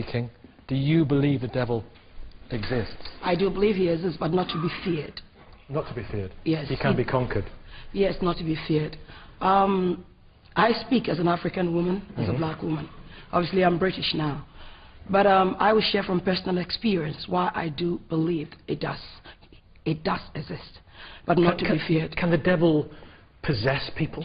King, do you believe the devil exists? I do believe he exists, but not to be feared. Not to be feared? Yes. He can be conquered? Yes, not to be feared. I speak as an African woman, as a black woman. Obviously, I'm British now. But I will share from personal experience why I do believe it does. It does exist, but not to be feared. Can the devil possess people?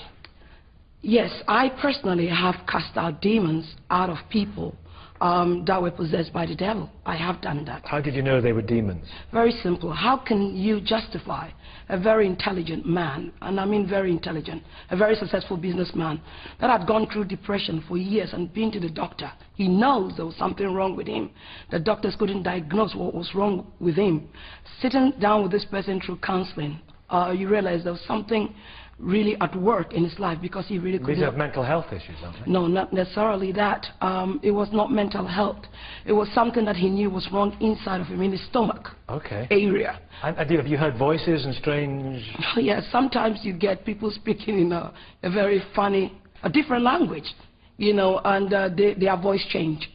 Yes, I personally have cast out demons out of people that were possessed by the devil. I have done that. How did you know they were demons? Very simple. How can you justify a very intelligent man, and I mean very intelligent, a very successful businessman that had gone through depression for years and been to the doctor? He knows there was something wrong with him. The doctors couldn't diagnose what was wrong with him. Sitting down with this person through counseling, you realize there was something really at work in his life, because he really couldn't. These are mental health issues, aren't they? No, not necessarily that. It was not mental health. It was something that he knew was wrong inside of him, in his stomach area. And have you heard voices and strange... Yes, sometimes you get people speaking in a very funny, a different language, you know, and their voice change.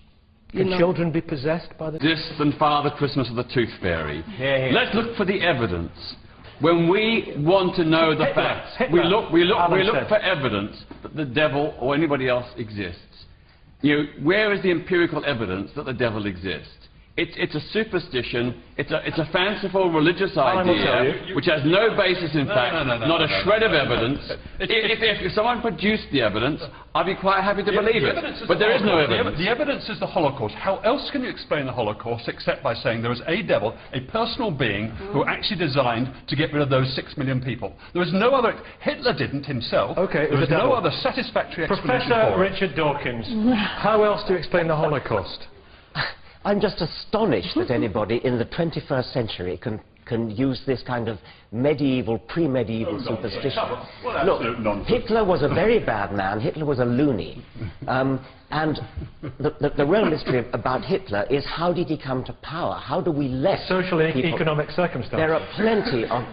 Can children be possessed by the... Distant Father Christmas of the Tooth Fairy. Let's look for the evidence. When we want to know the facts, we look for evidence that the devil or anybody else exists. You know, where is the empirical evidence that the devil exists? It's a superstition, it's a fanciful religious idea which has no basis in fact, not a shred of evidence. If someone produced the evidence, I'd be quite happy to believe it, but there is no evidence. The evidence is the Holocaust. How else can you explain the Holocaust except by saying there was a devil, a personal being, who actually designed to get rid of those 6 million people? There was no other... Hitler didn't himself. Okay, there was no other satisfactory explanation for it. Professor Richard Dawkins, how else do you explain the Holocaust? I'm just astonished that anybody in the 21st century can use this kind of medieval, pre-medieval superstition. Look, Hitler was a very bad man. Hitler was a loony. And the real mystery about Hitler is, how did he come to power? How do we let social and economic circumstances?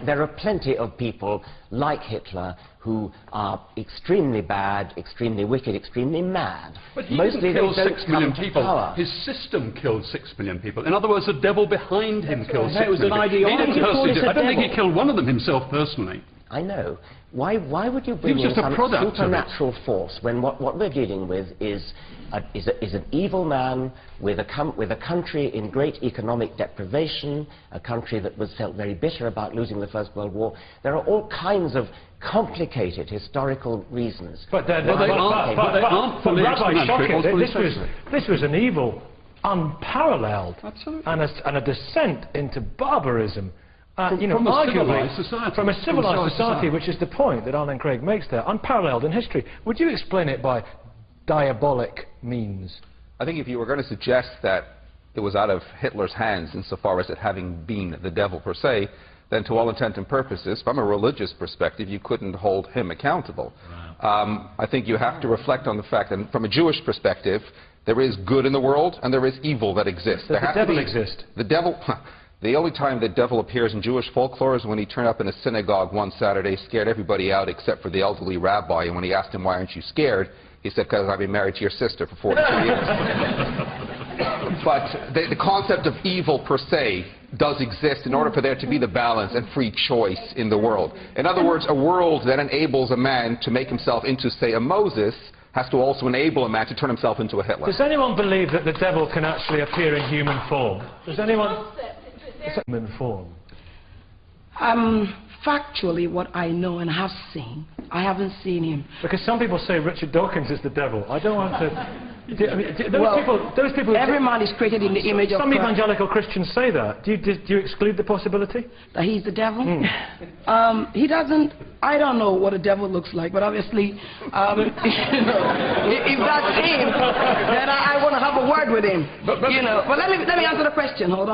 There are plenty of people like Hitler who are extremely bad, extremely wicked, extremely mad. But he didn't kill 6 million people. His system killed 6 million people. In other words, the devil behind him killed 6 million people. I don't think he killed one of them himself personally. I know. Why would you bring in some supernatural force when what we're dealing with is an evil man with a country in great economic deprivation, a country that felt very bitter about losing the First World War? There are all kinds of complicated historical reasons. But they aren't fully explanatory. This was an evil unparalleled, and a descent into barbarism. You know, arguably, from a civilized society, which is the point that Alan Craig makes there, unparalleled in history. Would you explain it by diabolic means? I think if you were going to suggest that it was out of Hitler's hands insofar as it having been the devil per se, then to all intent and purposes, from a religious perspective, you couldn't hold him accountable. I think you have to reflect on the fact that from a Jewish perspective, there is good in the world and there is evil that exists. Does the devil exist? The devil... The only time the devil appears in Jewish folklore is when he turned up in a synagogue one Saturday, scared everybody out except for the elderly rabbi, and when he asked him, "Why aren't you scared?" he said, "Because I've been married to your sister for 42 years. But the concept of evil per se does exist in order for there to be the balance and free choice in the world. In other words, a world that enables a man to make himself into, say, a Moses has to also enable a man to turn himself into a Hitler. Does anyone believe that the devil can actually appear in human form? Does anyone... human form? Factually, what I know and have seen, I haven't seen him. Because some people say Richard Dawkins is the devil. I don't want to... those people every man is created in the image of Christ. Some evangelical Christians say that. Do you exclude the possibility? That he's the devil? He doesn't... I don't know what a devil looks like, but obviously, you know, if that's him, then I want to have a word with him. But let me answer the question. Hold on.